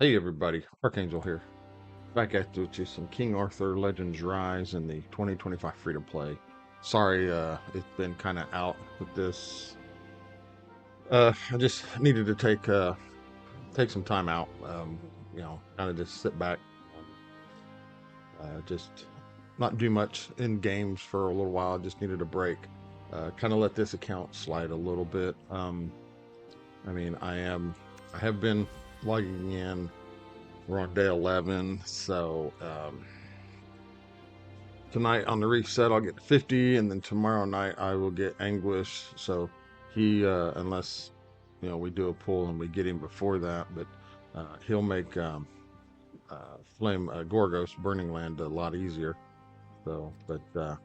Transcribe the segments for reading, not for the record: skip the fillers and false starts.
Hey everybody, Archangel here. Back at you some King Arthur Legends Rise in the 2025 free to play. Sorry, it's been kind of out with this. I just needed to take some time out. Kind of just sit back, just not do much in games for a little while. Just needed a break. Kind of let this account slide a little bit. I have been logging in. We're on day 11, so tonight on the reset I'll get 50, and then tomorrow night I will get Anguish. So he, unless we do a pull and we get him before that, but he'll make Flame Gorgos Burning Land a lot easier. So, but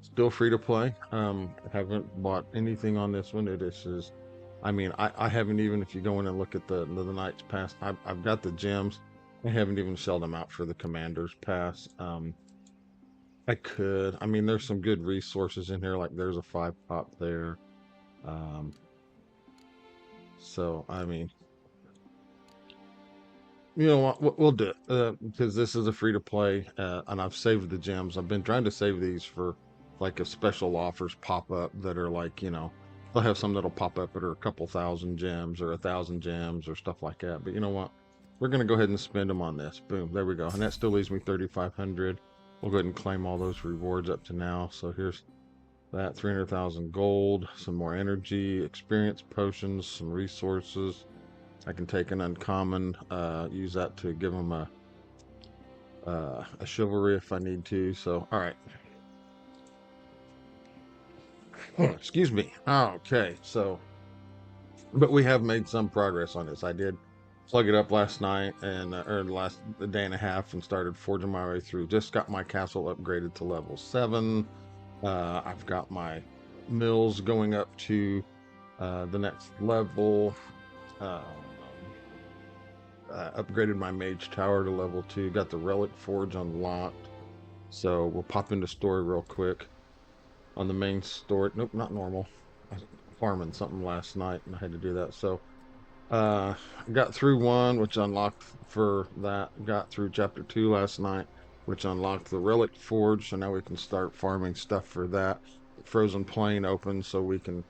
still free to play. Haven't bought anything on this one. It is, I haven't even. If you go in and look at the Knights Pass, I've got the gems. I haven't even shelled them out for the Commander's Pass. I could. I mean, there's some good resources in here. Like there's a 5 pop there. Um, so I mean, you know what? We'll do it because this is a free to play, and I've saved the gems. I've been trying to save these for like if special offers pop up that are like they'll have some that'll pop up that are a couple thousand gems or 1,000 gems or stuff like that. But you know what? We're gonna go ahead and spend them on this. Boom, there we go, and that still leaves me 3,500. We'll go ahead and claim all those rewards up to now. So here's that 300,000 gold, some more energy, experience potions, some resources. I can take an uncommon, use that to give them a chivalry if I need to. So, all right. Oh, excuse me. Okay. So, but we have made some progress on this. I did plug it up last night and or the last day and a half and started forging my way through. Just got my castle upgraded to level 7. I've got my mills going up to the next level. Um, Upgraded my mage tower to level 2. Got the relic forge unlocked. So we'll pop into story real quick. On the main story, nope, not normal. I was farming something last night and I had to do that. So got through 1, which unlocked for that. Got through chapter 2 last night, which unlocked the relic forge. So now we can start farming stuff for that. Frozen Plain open so we can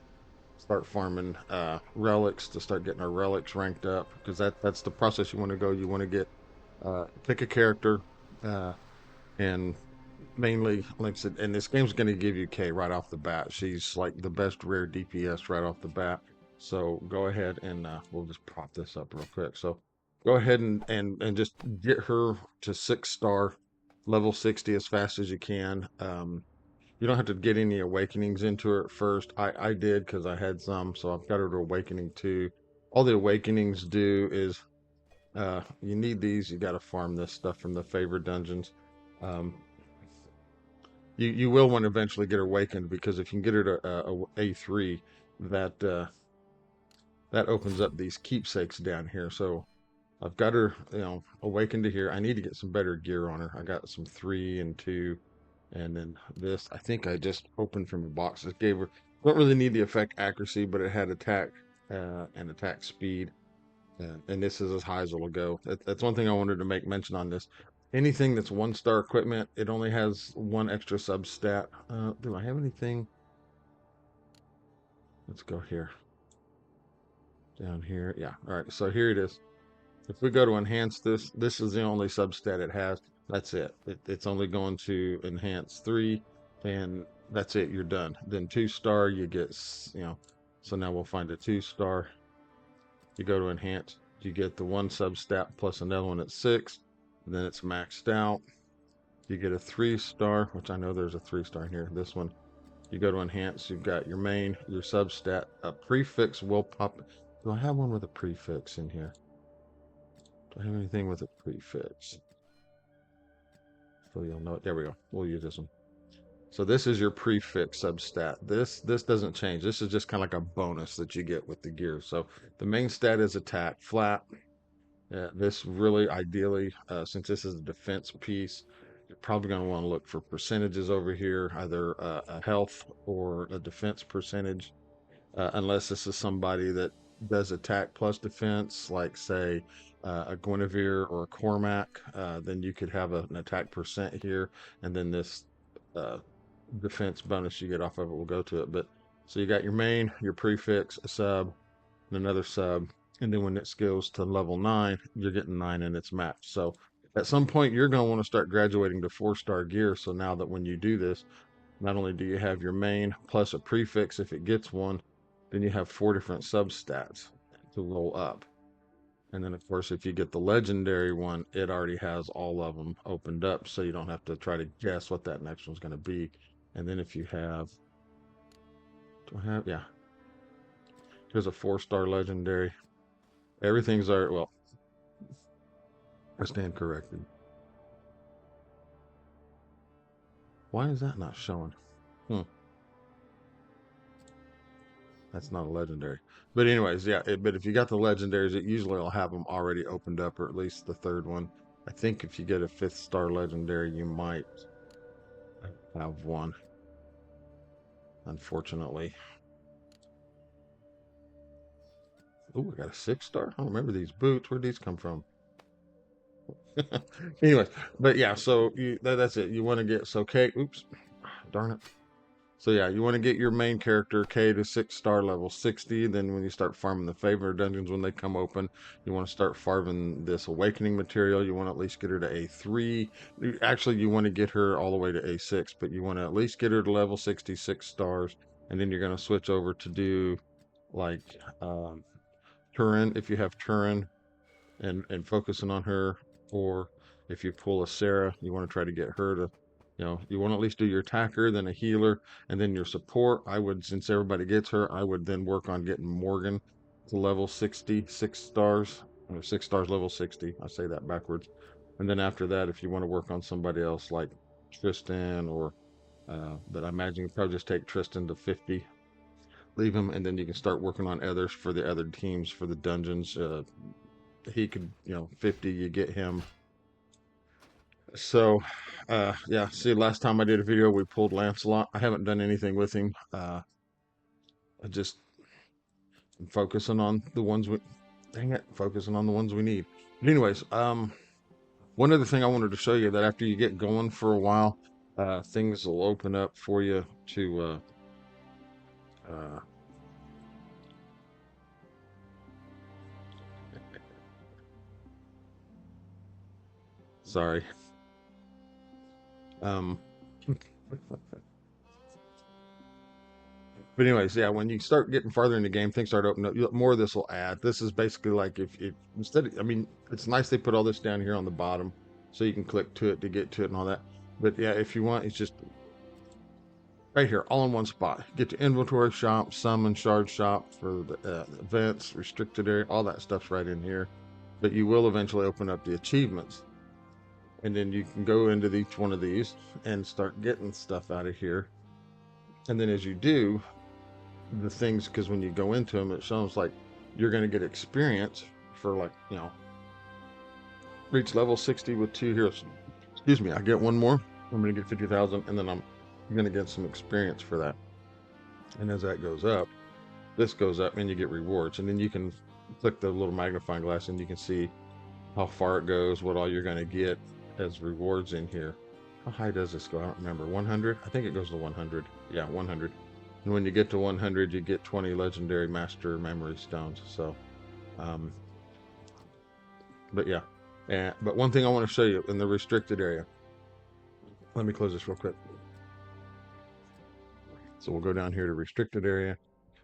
start farming relics to start getting our relics ranked up, because that's the process you want to go. You want to get pick a character, uh, and mainly, like I said, and this game's going to give you K right off the bat. She's like the best rare DPS right off the bat. So go ahead and we'll just prop this up real quick. So go ahead and just get her to 6-star, level 60 as fast as you can. You don't have to get any awakenings into her at first. I did because I had some, so I've got her to awakening 2. All the awakenings do is you need these. You got to farm this stuff from the favored dungeons. Um, you will want to eventually get her awakened, because if you can get her to A3, that that opens up these keepsakes down here. So I've got her, awakened to here. I need to get some better gear on her. I got some 3 and 2. And then this, I think I just opened from a box. It gave her, don't really need the effect accuracy, but it had attack and attack speed. And this is as high as it'll go. That's one thing I wanted to make mention on this. Anything that's 1-star equipment, it only has 1 extra sub stat. Do I have anything? Let's go here. Down here. Yeah. All right. So here it is. If we go to enhance this, this is the only substat it has. That's it. It's only going to enhance 3, and that's it. You're done. Then 2-star, you get, so now we'll find a 2-star. You go to enhance, you get the 1 substat plus another one at 6. And then it's maxed out. You get a 3-star, which I know there's a 3-star here. This one, you go to enhance, you've got your main, your substat. A prefix will pop. Do I have one with a prefix in here? Do I have anything with a prefix? So you'll know it. There we go. We'll use this one. So this is your prefix substat. This doesn't change. This is just kind of like a bonus that you get with the gear. So the main stat is attack flat. This really ideally, since this is a defense piece, you're probably going to want to look for percentages over here, either a health or a defense percentage, unless this is somebody that does attack plus defense, like say a Guinevere or a Cormac, then you could have an attack percent here, and then this uh, defense bonus you get off of it will go to it. But so you got your main, your prefix, a sub, and another sub, and then when it scales to level 9, you're getting 9 and it's mapped. So at some point you're going to want to start graduating to 4-star gear. So now that when you do this, not only do you have your main plus a prefix if it gets one, then you have 4 different substats to roll up. And then, of course, if you get the legendary one, it already has all of them opened up, so you don't have to try to guess what that next one's going to be. And then if you have, do I have, yeah, here's a 4-star legendary. Everything's already, well, I stand corrected. Why is that not showing? Hmm, that's not a legendary. But anyways, yeah, but if you got the legendaries, it usually will have them already opened up, or at least the third one. I think if you get a 5th-star legendary, you might have one, unfortunately. Oh, I got a 6-star. I don't remember these boots. Where'd these come from? Anyways, but yeah, so that's it. You want to get so K. Oops, darn it. So yeah, you want to get your main character K to 6-star level 60. Then when you start farming the favor dungeons when they come open, you want to start farming this awakening material. You want to at least get her to A3. Actually, you want to get her all the way to A6, but you want to at least get her to level 66 stars, and then you're going to switch over to do like Turin if you have Turin and focusing on her, or if you pull a Sarah, you want to try to get her to, you want to at least do your attacker, then a healer, and then your support. I would, since everybody gets her, I would then work on getting Morgan to level 60, 6 stars, or 6 stars level 60. I say that backwards. And then after that, if you want to work on somebody else like Tristan or, but I imagine you probably just take Tristan to 50, leave him, and then you can start working on others for the other teams for the dungeons. He could, 50, you get him. So, yeah, see, last time I did a video, we pulled Lancelot. I haven't done anything with him. I just am focusing on the ones dang it, focusing on the ones we need. But anyways, one other thing I wanted to show you that after you get going for a while, things will open up for you to, uh, sorry. Um, But anyways, yeah, when you start getting farther in the game, things start opening up. More of this will add. This is basically like if instead of, I mean, it's nice they put all this down here on the bottom so you can click to it to get to it and all that. But yeah, if you want, it's just right here, all in one spot. Get to inventory shop, summon, shard shop for the events, restricted area, all that stuff's right in here. But you will eventually open up the achievements. And then you can go into each one of these and start getting stuff out of here. And then as you do, the things, because when you go into them, it sounds like you're going to get experience for like, reach level 60 with 2 heroes. Excuse me, I get one more. I'm going to get 50,000, and then I'm going to get some experience for that. And as that goes up, this goes up, and you get rewards. And then you can click the little magnifying glass, and you can see how far it goes, what all you're going to get as rewards in here. How high does this go? I don't remember. 100? I think it goes to 100. Yeah, 100. And when you get to 100, you get 20 legendary master memory stones. So, um, but yeah. But one thing I want to show you in the restricted area. Let me close this real quick. So we'll go down here to restricted area.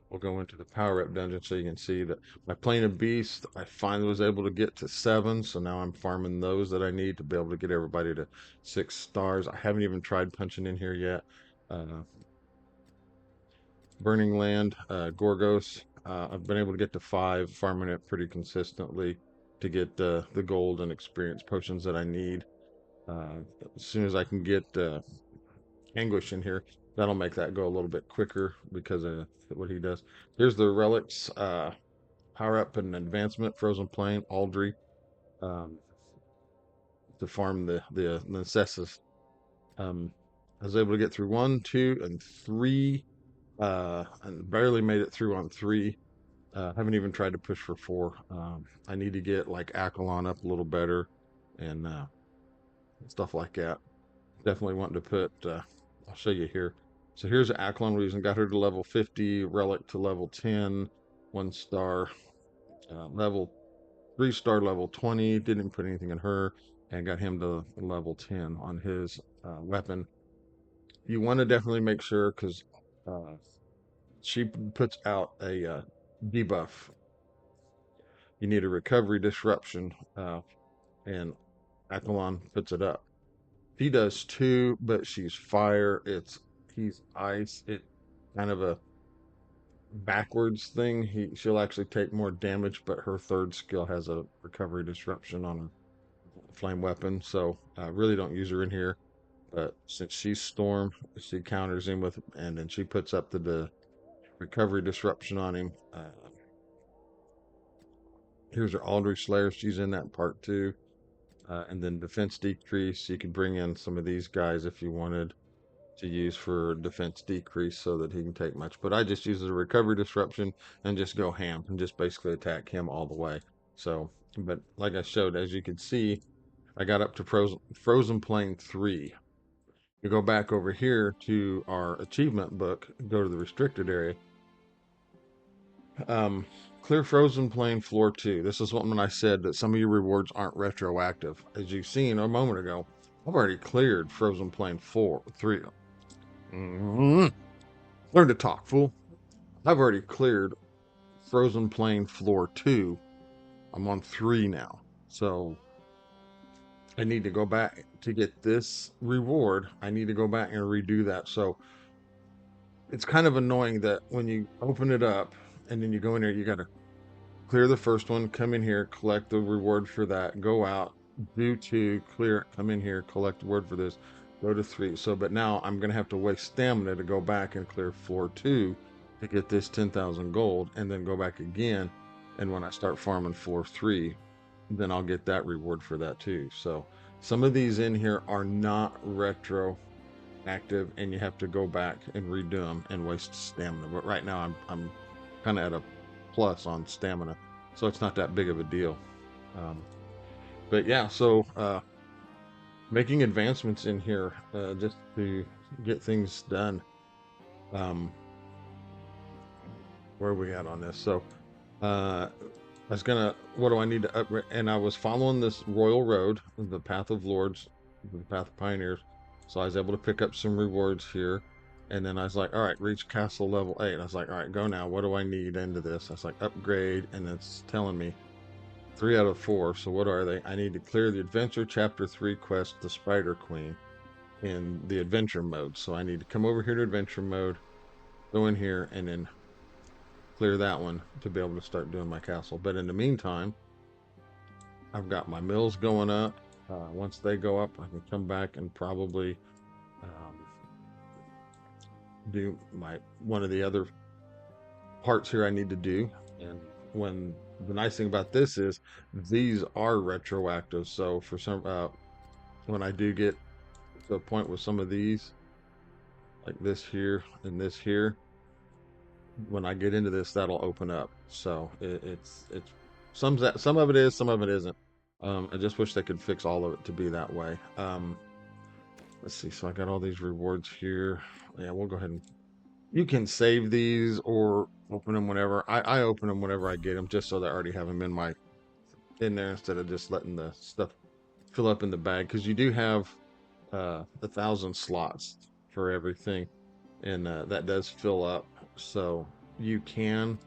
We'll go into the power up dungeon so you can see that my plane of beast, I finally was able to get to 7. So now I'm farming those that I need to be able to get everybody to 6 stars. I haven't even tried punching in here yet. Burning Land, Gorgos. I've been able to get to 5, farming it pretty consistently to get the gold and experience potions that I need. As soon as I can get Anguish in here, that'll make that go a little bit quicker because of what he does. Here's the relics, power up and advancement, Frozen Plain, Aldry, um, to farm the necessis. I was able to get through 1, 2, and 3, and barely made it through on 3. Haven't even tried to push for 4. I need to get like Akalon up a little better and stuff like that. Definitely wanting to put, I'll show you here. So here's Akalon reason. Got her to level 50, Relic to level 10, 1 star, level 3-star, level 20. Didn't put anything in her, and got him to level 10 on his weapon. You want to definitely make sure because she puts out a debuff. You need a recovery disruption, and Akalon puts it up. She does too, but she's fire. He's ice. It kind of a backwards thing. She'll actually take more damage, but her third skill has a recovery disruption on a flame weapon. So I really don't use her in here. But since she's storm, she counters him with, and then she puts up the recovery disruption on him. Here's her Aldrich Slayer. She's in that part too. And then defense decrease. You could bring in some of these guys if you wanted to use for defense decrease so that he can take much. But I just use the recovery disruption and just go ham and just basically attack him all the way. So, but like I showed, as you can see, I got up to Frozen Plain 3. You go back over here to our achievement book, go to the restricted area. Clear Frozen Plain Floor 2. This is when I said that some of your rewards aren't retroactive. As you've seen a moment ago, I've already cleared Frozen Plain 3. Learn to talk, fool. I've already cleared Frozen Plain Floor 2. I'm on 3 now. So I need to go back to get this reward. I need to go back and redo that. So it's kind of annoying that when you open it up and then you go in there, you got to clear the first one, come in here, collect the reward for that, go out, do 2, clear it, come in here, collect the reward for this, go to 3. So, but now I'm going to have to waste stamina to go back and clear floor 2 to get this 10,000 gold, and then go back again. And when I start farming floor 3, then I'll get that reward for that too. So some of these in here are not retro active, and you have to go back and redo them and waste stamina. But right now I'm kind of at a plus on stamina, so it's not that big of a deal. But yeah, so making advancements in here just to get things done. Where are we at on this? So I was gonna, what do I need to upgrade? And I was following this Royal Road, the Path of Lords, the Path of Pioneers. So I was able to pick up some rewards here. And then I was like, all right, reach castle level 8. I was like, all right, go now. What do I need into this? I was like, upgrade. And it's telling me 3 out of 4. So what are they? I need to clear the Adventure Chapter 3 quest, the Spider Queen, in the Adventure mode. So I need to come over here to Adventure mode, go in here, and then clear that one to be able to start doing my castle. But in the meantime, I've got my mills going up. Once they go up, I can come back and probably do one of the other parts here I need to do. And when the nice thing about this is these are retroactive. So for some, when I do get to a point with some of these, like this here and this here, when I get into this, that'll open up. So it's some of it is, some of it isn't. I just wish they could fix all of it to be that way. Let's see. So I got all these rewards here. Yeah, we'll go ahead and you can save these or open them whenever. I open them whenever I get them, just so that I already have them in there instead of just letting the stuff fill up in the bag. Because you do have 1,000 slots for everything, and that does fill up. So you can,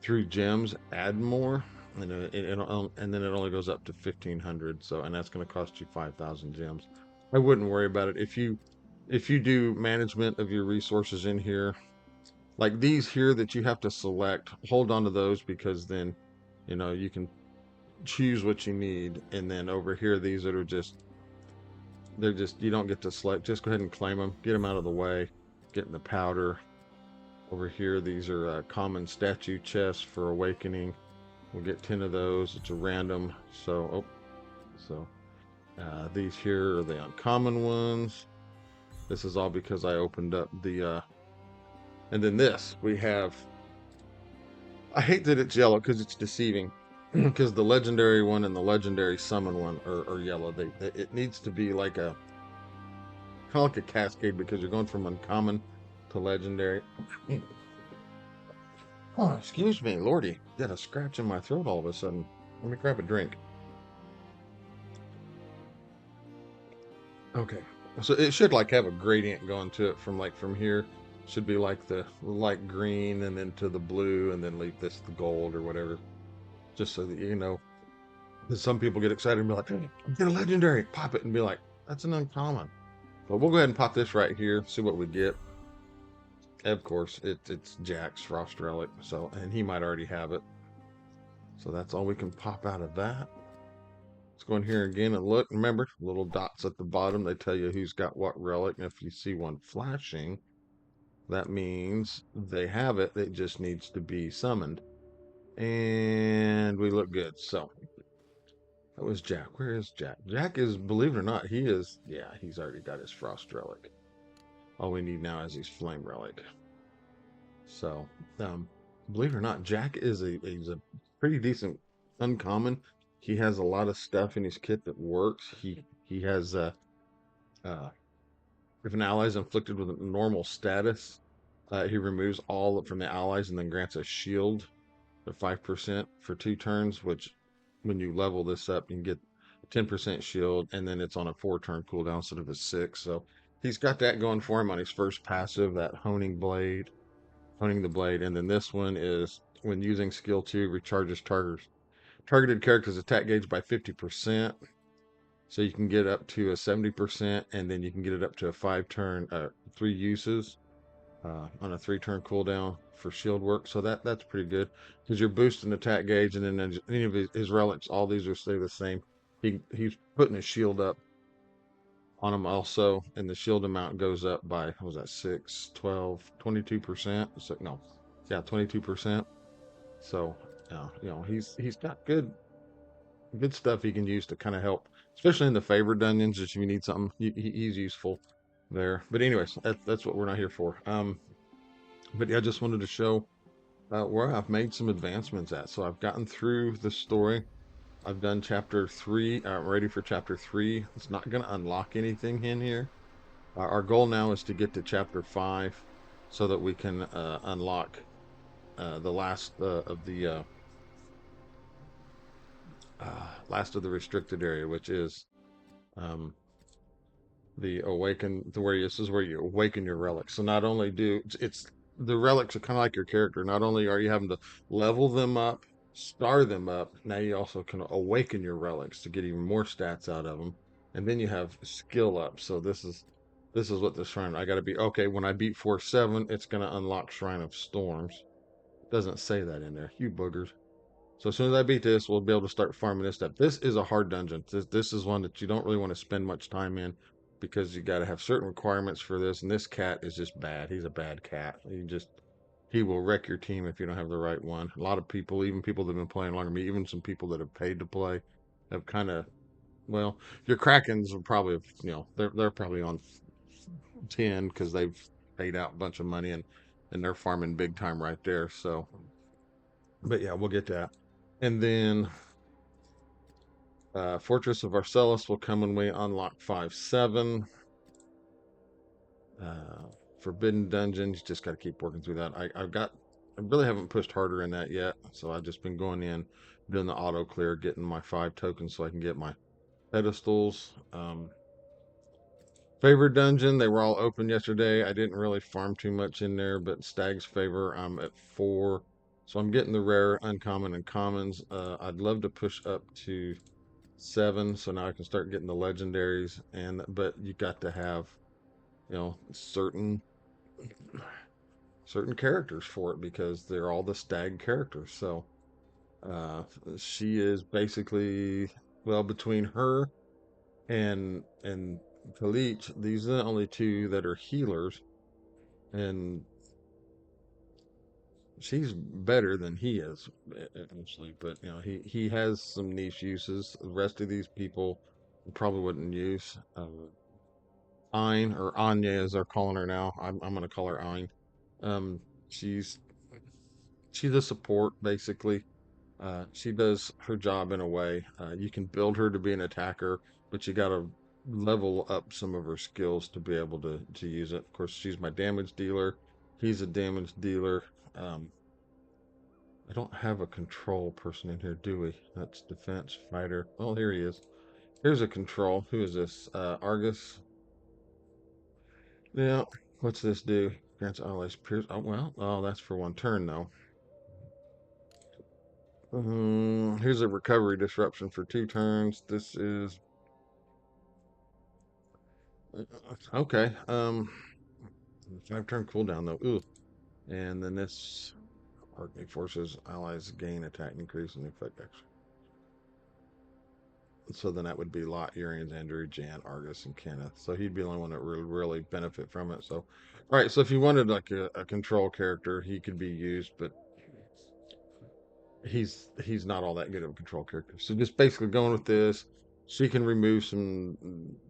through gems, add more, and and then it only goes up to 1,500. So, and that's going to cost you 5,000 gems. I wouldn't worry about it if you do management of your resources in here, like these here that you have to select. Hold on to those, because then you can choose what you need. And then over here, these that are they're just, you don't get to select. Just go ahead and claim them, get them out of the way, get in the powder. Over here, these are common statue chests for awakening. We'll get 10 of those. It's a random. So these here are the uncommon ones. This is all because I opened up the and then this, we have I hate that it's yellow because it's deceiving. Because the legendary one and the legendary summon one are yellow. It needs to be like a kind of like a cascade because you're going from uncommon to legendary. Oh, excuse me, Lordy. Got a scratch in my throat all of a sudden. Let me grab a drink. Okay. So it should like have a gradient going to it from like from here. Should be like the light green and then to the blue and then leave this the gold or whatever. Just so that you know. 'Cause some people get excited and be like, "Hey, get a legendary, pop it," and be like, that's an uncommon. But we'll go ahead and pop this right here, see what we get. And of course, it's Jack's Frost Relic, so and he might already have it. So that's all we can pop out of that. Let's go in here again and look. Remember, little dots at the bottom, they tell you who's got what relic. And if you see one flashing, that means they have it. It just needs to be summoned. And we look good. So that was Jack. Where is Jack? Jack is, believe it or not, he is, yeah, he's already got his Frost Relic. All we need now is his Flame Relic. So, um, believe it or not, Jack is he's a pretty decent uncommon. He has a lot of stuff in his kit that works. He has uh if an ally is inflicted with a normal status, he removes all from the allies and then grants a shield of 5% for 2 turns, which when you level this up, you can get 10% shield, and then it's on a 4 turn cooldown instead of a 6. So he's got that going for him on his first passive, that honing the blade. And then this one is when using skill 2, recharges targeted character's attack gauge by 50%. So you can get up to a 70%, and then you can get it up to a 5 turn, 3 uses on a 3 turn cooldown for shield work. So that's pretty good because you're boosting attack gauge, and then any of his relics, all these will stay the same. He's putting his shield up on him also, and the shield amount goes up by what was that 6, 12, 22%? So no, yeah, 22%. So he's got good stuff he can use to kind of help, especially in the favored dungeons. If you need something, he's useful there. But anyways, that's what we're not here for. But yeah, I just wanted to show where I've made some advancements at. So I've gotten through the story. I've done chapter 3. I'm ready for chapter 3. It's not going to unlock anything in here. Our goal now is to get to chapter 5 so that we can unlock the last of the restricted area, which is um, the awaken the where this is where you awaken your relics. So not only do it's the relics are kind of like your character. Not only are you having to level them up, star them up, now you also can awaken your relics to get even more stats out of them, and then you have skill up. So this is what the shrine. I got to be okay when I beat 4-7. It's going to unlock Shrine of Storms. It doesn't say that in there. You boogers. So as soon as I beat this, we'll be able to start farming this stuff. This is a hard dungeon. This is one that you don't really want to spend much time in because you got to have certain requirements for this. And this cat is just bad. He's a bad cat. He will wreck your team if you don't have the right one. A lot of people, even people that have been playing longer than me, even some people that have paid to play, have kind of well, your Krakens are probably they're probably on 10 because they've paid out a bunch of money and they're farming big time right there. So, but yeah, we'll get that. And then Fortress of Arcellus will come when we unlock 5-7. Uh, Forbidden Dungeons, just got to keep working through that. I really haven't pushed harder in that yet, so I've just been going in, doing the auto clear, getting my 5 tokens so I can get my pedestals. Favorite dungeon, they were all open yesterday. I didn't really farm too much in there, but Stag's Favor, I'm at 4. So I'm getting the rare, uncommon, and commons. I'd love to push up to 7, so now I can start getting the legendaries. And but you got to have certain characters for it because they're all the Stag characters. So uh, she is basically well between her and Kalich. These are the only two that are healers, and she's better than he is actually. But he has some niche uses. The rest of these people probably wouldn't use. Ein or Anya as they're calling her now. I'm gonna call her Ein. Um, she's She's a support basically. She does her job in a way. You can build her to be an attacker, but you got to level up some of her skills to be able to use it. Of course, she's my damage dealer. He's a damage dealer. Um, I don't have a control person in here, do we? That's defense fighter. Oh, here he is. Here's a control. Who is this? Argus. Yeah. What's this do? Grants allies pierce. Oh well. Oh, that's for one turn though. Here's a recovery disruption for 2 turns. This is okay. 5 turn cooldown though. Ooh. And then this Arctic forces allies gain attack increase in effect extra. So then that would be Lot, Urians, Andrew, Jan, Argus, and Kenneth. So he'd be the only one that would really benefit from it. So, all right. So if you wanted like a control character, he could be used, but he's not all that good of a control character. So just basically going with this, she can remove some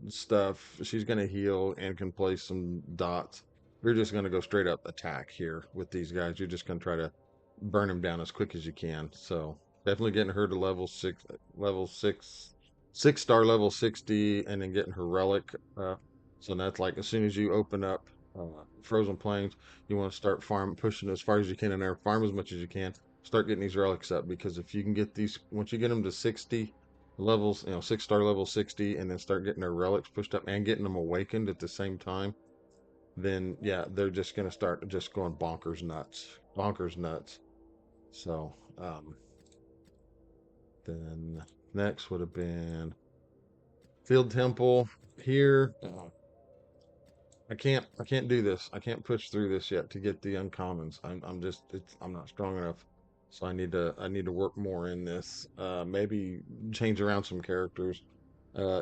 stuff. She's going to heal and can place some dots. You're just going to go straight up attack here with these guys. You're just going to try to burn them down as quick as you can. So definitely getting her to level six, 6-star level 60, and then getting her relic. So that's like as soon as you open up Frozen Plains, you want to start pushing as far as you can in there, farm as much as you can, start getting these relics up, because if you can get these, once you get them to 60 levels, 6-star level 60, and then start getting their relics pushed up and getting them awakened at the same time, then yeah, they're just going to start just going bonkers nuts. So then next would have been Field Temple here. I can't do this. I can't push through this yet to get the uncommons. I'm not strong enough. So I need to work more in this. Maybe change around some characters.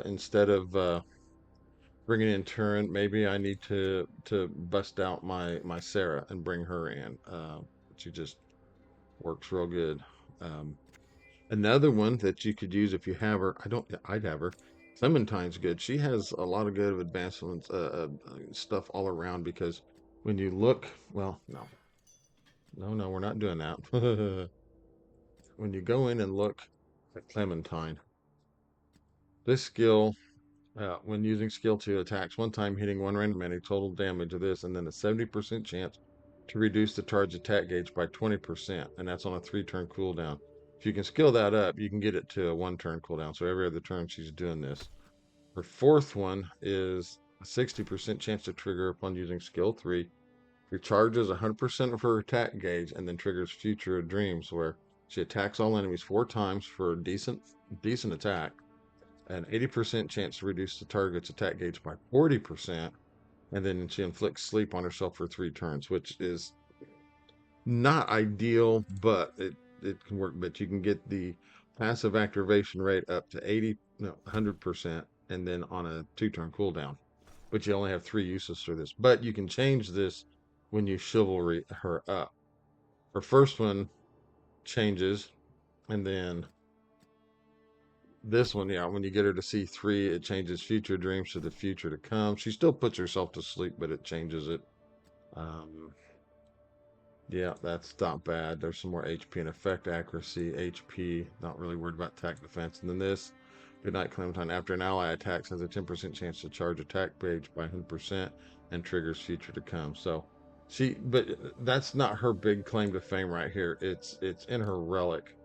Instead of bringing in Turin, maybe I need to bust out my Sarah and bring her in. She just works real good. Um, Another one that you could use if you have her, I'd have her. Clementine's good. She has a lot of good advancements, stuff all around, because when you look, well, no, no, no, we're not doing that. When you go in and look at Clementine, this skill, when using skill 2 attacks one time, hitting one random enemy, total damage of this, and then a 70% chance to reduce the charge attack gauge by 20%, and that's on a 3-turn cooldown. If you can skill that up, you can get it to a 1-turn cooldown. So every other turn she's doing this. Her fourth one is a 60% chance to trigger upon using skill 3. Recharges 100% of her attack gauge and then triggers Future Dreams, where she attacks all enemies 4 times for a decent attack, an 80% chance to reduce the target's attack gauge by 40%, and then she inflicts sleep on herself for 3 turns, which is not ideal, but it can work. But you can get the passive activation rate up to 100%, and then on a 2-turn cooldown. But you only have 3 uses for this. But you can change this when you chivalry her up. Her first one changes, and then this one, yeah, when you get her to C3, it changes future dreams to the future to come. She still puts herself to sleep, but it changes it. Um, yeah, that's not bad. There's some more HP and effect accuracy. HP, not really worried about attack defense. And then this, Goodnight Clementine. After an ally attacks, has a 10% chance to charge attack page by 100% and triggers future to come. So but that's not her big claim to fame right here. It's in her relic,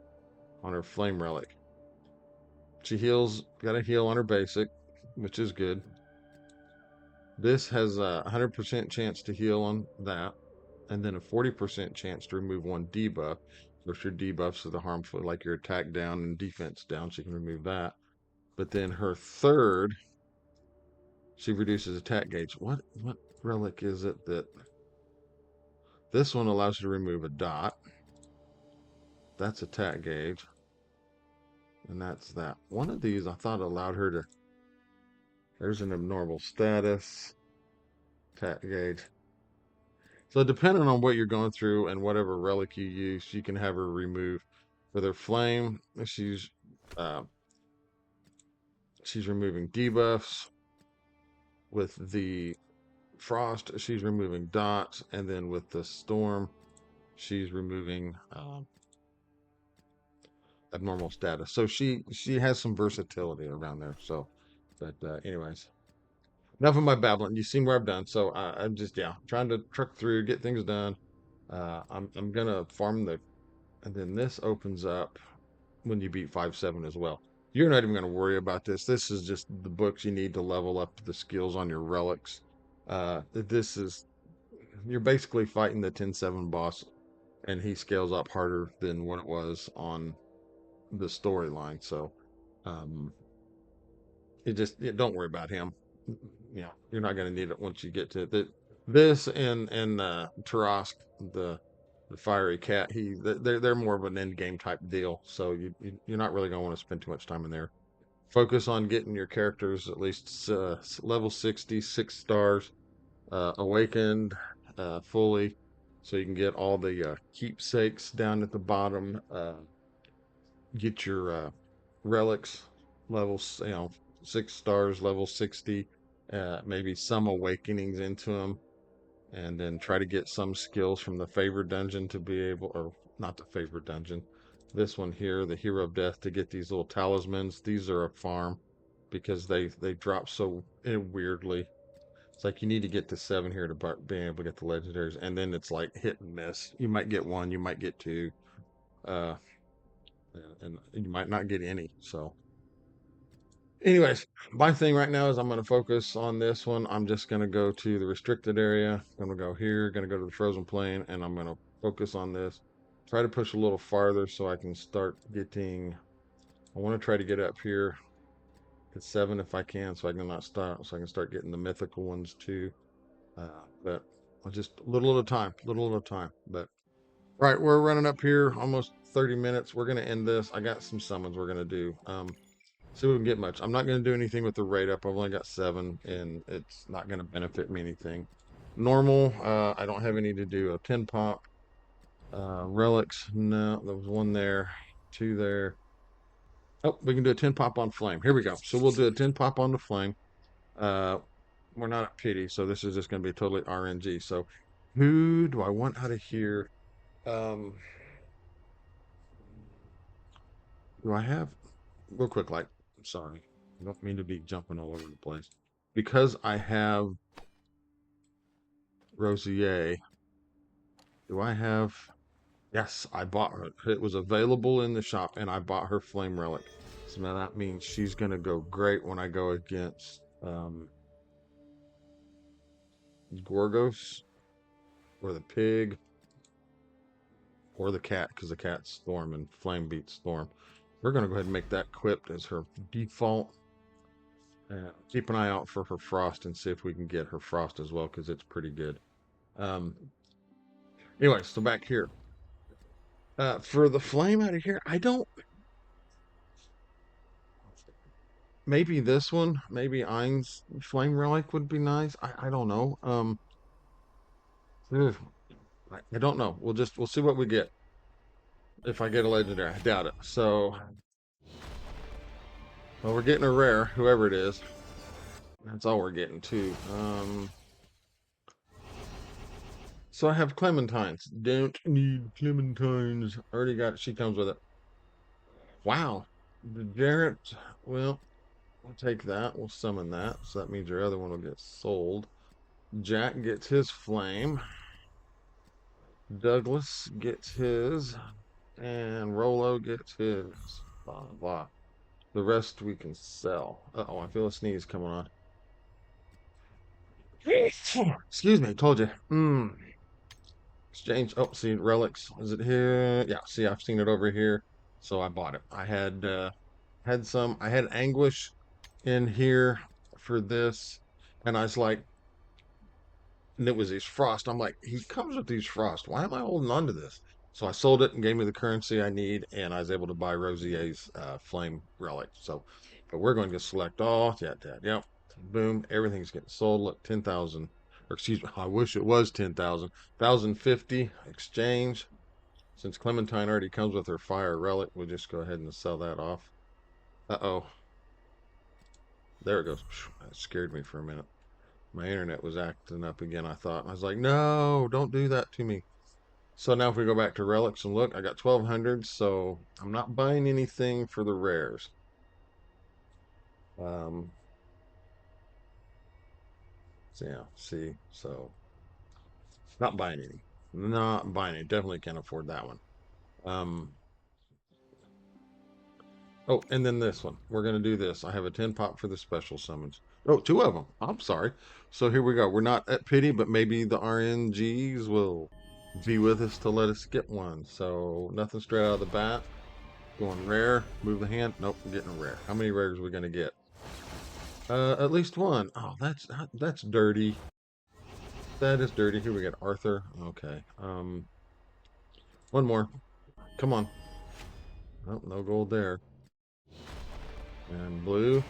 on her flame relic. She heals, got a heal on her basic, which is good. This has a 100% chance to heal on that, and then a 40% chance to remove 1 debuff. So if your debuffs are the harmful, like your attack down and defense down, she can remove that. But then her third, she reduces attack gauge. What relic is it that this one allows you to remove a dot? That's attack gauge. And that's that. One of these I thought allowed her to. There's an abnormal status. Attack gauge. So depending on what you're going through and whatever relic you use, you can have her remove. For their flame, uh, she's removing debuffs. With the frost, she's removing dots, and then with the storm, she's removing abnormal status. So she has some versatility around there. So, but anyways, enough of my babbling. You've seen where I've done. So I'm just trying to truck through, get things done. I'm gonna farm the, and then this opens up when you beat 5-7 as well. You're not even gonna worry about this. This is just the books you need to level up the skills on your relics. This is you're basically fighting the 10-7 boss, and he scales up harder than what it was on the storyline. So, um, don't worry about him. You're not going to need it once you get to the this and Tarask, the fiery cat. They're more of an end game type deal. So you're not really going to want to spend too much time in there. Focus on getting your characters at least level 60, 6 stars, awakened fully, so you can get all the keepsakes down at the bottom. Get your relics levels, 6 stars, level 60, maybe some awakenings into them, and then try to get some skills from the favored dungeon to be able, or not the favored dungeon, this one here, the Hero of Death, to get these little talismans. These are a farm because they drop so weirdly. It's like you need to get to 7 here to be able to get the legendaries, and then it's like hit and miss. You might get one, you might get two, uh, and you might not get any. So, anyways, my thing right now is I'm going to focus on this one. I'm just going to go to the restricted area. I'm going to go here, going to go to the frozen plain, and I'm going to focus on this. Try to push a little farther so I can start getting. I want to try to get up here at 7 if I can, so I can not stop, so I can start getting the mythical ones too. But just a little at a time, little at a time. But right, we're running up here almost 30 minutes. We're going to end this. I got some summons we're going to do. See if we can get much. I'm not going to do anything with the rate up. I've only got 7, and it's not going to benefit me anything. Normal, I don't have any to do. A 10 pop. Relics, no, there was 1 there, 2 there. Oh, we can do a 10 pop on flame. Here we go. So we'll do a 10 pop on the flame. Uh, we're not at pity, so this is just going to be totally RNG. So who do I want out of here? Um, do I have real quick? Like, I'm sorry, I don't mean to be jumping all over the place because I have Rosier. Do I have? Yes, I bought her. It was available in the shop, and I bought her flame relic. So now that means she's gonna go great when I go against Gorgos or the pig or the cat, because the cat's Storm and flame beats Storm. We're gonna go ahead and make that equipped as her default. Keep an eye out for her frost and see if we can get her frost as well, because it's pretty good. Um, anyway, so back here. For the flame out of here, I don't. Maybe this one, maybe Ein's flame relic would be nice. I don't know. Ugh, I don't know. We'll see what we get. If I get a legendary, I doubt it. So, well, we're getting a rare, whoever it is. That's all we're getting too. So I have clementines. Don't need clementines. Already got it. She comes with it. Wow. The Jarrett. Well, we'll take that. We'll summon that. So that means your other one will get sold. Jack gets his flame. Douglas gets his. And Rolo gets his. Blah, blah. The rest we can sell. Uh-oh, I feel a sneeze coming on. Excuse me, told you. Exchange. Oh, see, relics. Is it here? Yeah, see, I've seen it over here. So I bought it. I had some, I had anguish in here for this. And I was like, and it was these frost. I'm like, he comes with these frost. Why am I holding on to this? So I sold it and gave me the currency I need, and I was able to buy Rosier's flame relic. So, but we're going to select all. Yeah, Dad. Yep. Boom. Everything's getting sold. Look, 10,000. Or excuse me, I wish it was 10,000. 1,050 exchange. Since Clementine already comes with her fire relic, we'll just go ahead and sell that off. Uh-oh. There it goes. That scared me for a minute. My internet was acting up again, I thought. I was like, no, don't do that to me. So now if we go back to relics and look, I got 1200, so I'm not buying anything for the rares. Um, so yeah, see, so not buying any. Not buying any. Definitely can't afford that one. Um, oh, and then this one. We're going to do this. I have a 10 pop for the special summons. Oh, two of them. I'm sorry. So here we go. We're not at pity, but maybe the RNGs will be with us to let us get one. So nothing straight out of the bat. Going rare. Move the hand. Nope, we're getting a rare. How many rares are we going to get? At least one. Oh, that's dirty. That is dirty. Here we got Arthur. Okay. One more. Come on. Oh, no gold there. And blue.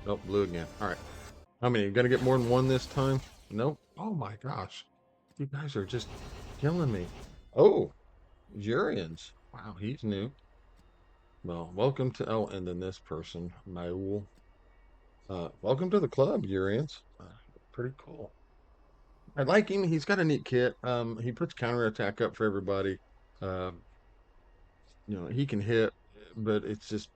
Nope, blue again. All right. How many? You gonna get more than one this time? Nope. Oh my gosh. You guys are just killing me. Oh, Jurians. Wow, he's new. Well, welcome to and then this person, Maul. Welcome to the club, Urians. Pretty cool. I like him. He's got a neat kit. He puts counterattack up for everybody. Uh, he can hit, but it's just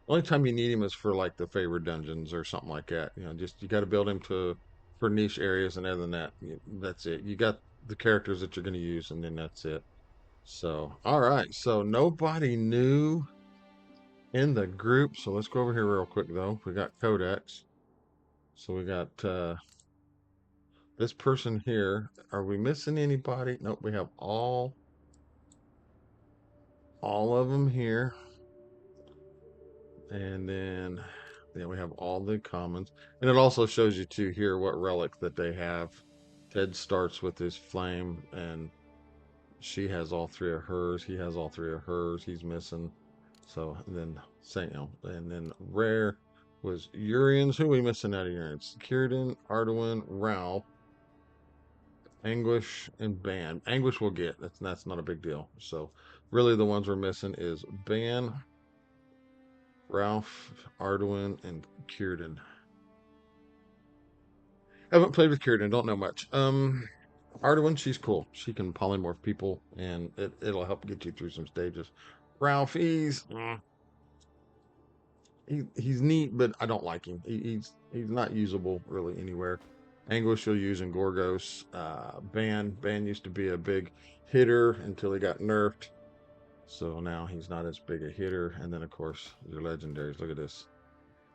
only time you need him is for like the favorite dungeons or something like that. Just you got to build him to for niche areas, and other than that, that's it. You got the characters that you're going to use, and then that's it. So, all right. So nobody new in the group. So let's go over here real quick though. We got Codex. So we got this person here. Are we missing anybody? Nope. We have all of them here. And then yeah, we have all the commons. And it also shows you too here what relic that they have. Ted starts with his flame, and she has all three of hers. He has all three of hers. He's missing. So and then and then rare was Urians. Who are we missing out of Urians? Kieran, Arduin, Ralph, Anguish, and Ban. Anguish we'll get. That's not a big deal. So really the ones we're missing is Ban, Ralph, Arduin, and Kieran. Haven't played with Kieran, don't know much. Arduin, she's cool. She can polymorph people, and it'll help get you through some stages. Ralph, he's neat, but I don't like him. He's not usable really anywhere. Anguish you'll use in Gorgos. Ban used to be a big hitter until he got nerfed. So now he's not as big a hitter. And then of course your legendaries. Look at this.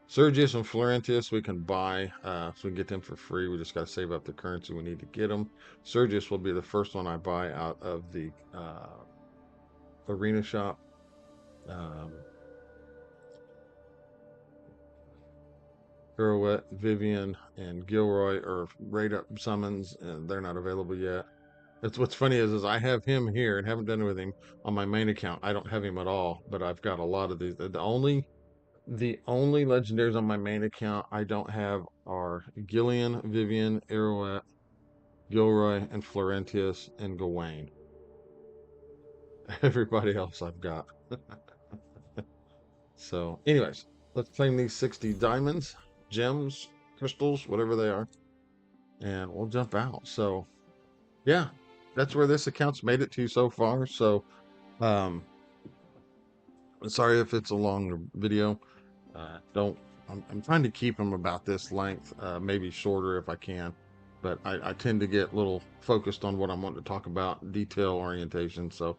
Sergius and Florentius we can buy, so we can get them for free. We just got to save up the currency we need to get them. Sergius will be the first one I buy out of the arena shop. Um, Pirouette, Vivian, and Gilroy are rate up summons, and they're not available yet. That's what's funny is I have him here and haven't done with him on my main account. I don't have him at all, but I've got a lot of these. The only legendaries on my main account I don't have are Gillian, Vivian, Pirouette, Gilroy, and Florentius, and Gawain. Everybody else I've got. So, anyways, let's claim these 60 diamonds, gems, crystals, whatever they are, and we'll jump out. So, yeah, that's where this account's made it to so far. So, um, sorry if it's a long video. Don't. I'm trying to keep them about this length, maybe shorter if I can. But I tend to get a little focused on what I want to talk about, detail orientation. So,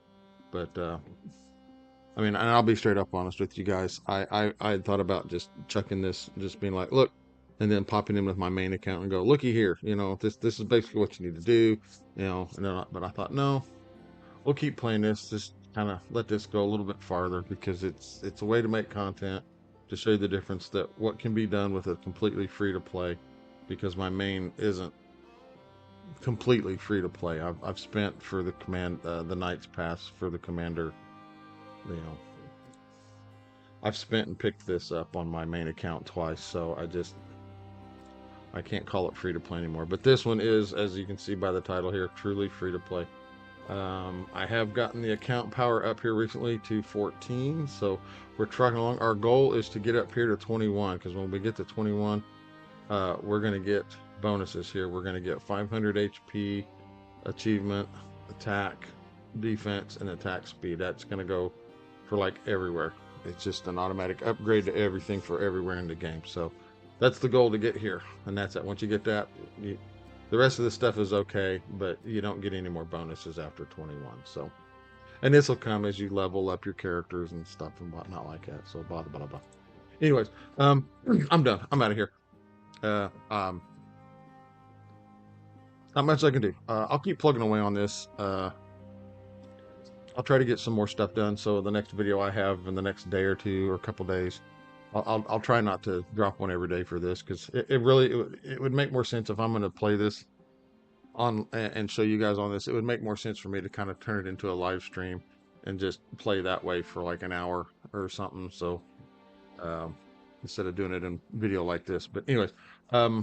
but I mean, and I'll be straight up honest with you guys. I had thought about just chucking this, just being like, look, and then popping in with my main account and go, looky here, this is basically what you need to do, And then, but I thought, no, we'll keep playing this. Just kind of let this go a little bit farther because it's a way to make content to show you the difference that what can be done with a completely free to play, because my main isn't completely free to play. I've spent for the Knights Pass for the Commander, you know. I've spent and picked this up on my main account twice, so I can't call it free to play anymore. But this one is, as you can see by the title here, truly free to play. I have gotten the account power up here recently to 14, so we're trucking along. Our goal is to get up here to 21, because when we get to 21, we're going to get bonuses here. We're going to get 500 HP achievement, attack, defense, and attack speed. That's going to go for like everywhere. It's just an automatic upgrade to everything for everywhere in the game. So that's the goal to get here, and that's it. Once you get that, the rest of the stuff is okay, but you don't get any more bonuses after 21. So, and this will come as you level up your characters and stuff and whatnot like that. So blah blah blah blah. Anyways, I'm done. I'm out of here. Uh, um, not much I can do. I'll keep plugging away on this. I'll try to get some more stuff done. So the next video I have in the next day or two or a couple days, I'll try not to drop one every day for this, because it really it would make more sense if I'm going to play this on and show you guys on this. It would make more sense for me to kind of turn it into a live stream and just play that way for like an hour or something. So um, instead of doing it in video like this. But anyways, I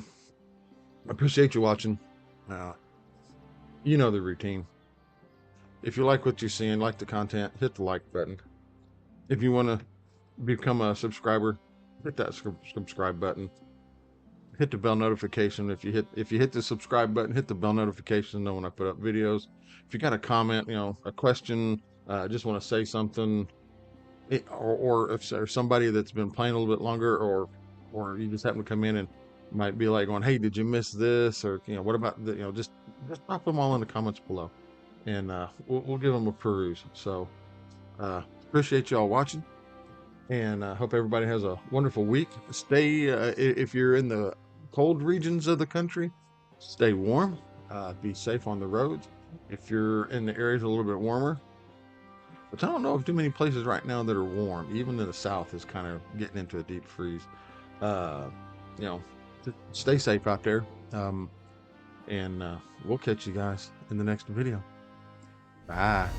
appreciate you watching. Uh, you know the routine. If you like what you're seeing, like the content, hit the like button. If you want to become a subscriber, hit that subscribe button. Hit the bell notification. If you hit the subscribe button, hit the bell notification to know when I put up videos. If you got a comment, a question, just want to say something, or if there's somebody that's been playing a little bit longer, or you just happen to come in and might be like going, hey, did you miss this, or what about the, just drop them all in the comments below, and we'll give them a peruse. So appreciate y'all watching, and hope everybody has a wonderful week. Stay if you're in the cold regions of the country, stay warm, be safe on the roads. If you're in the areas a little bit warmer, which I don't know of too many places right now that are warm, even in the south is kind of getting into a deep freeze. uh stay safe out there, and we'll catch you guys in the next video. Bye.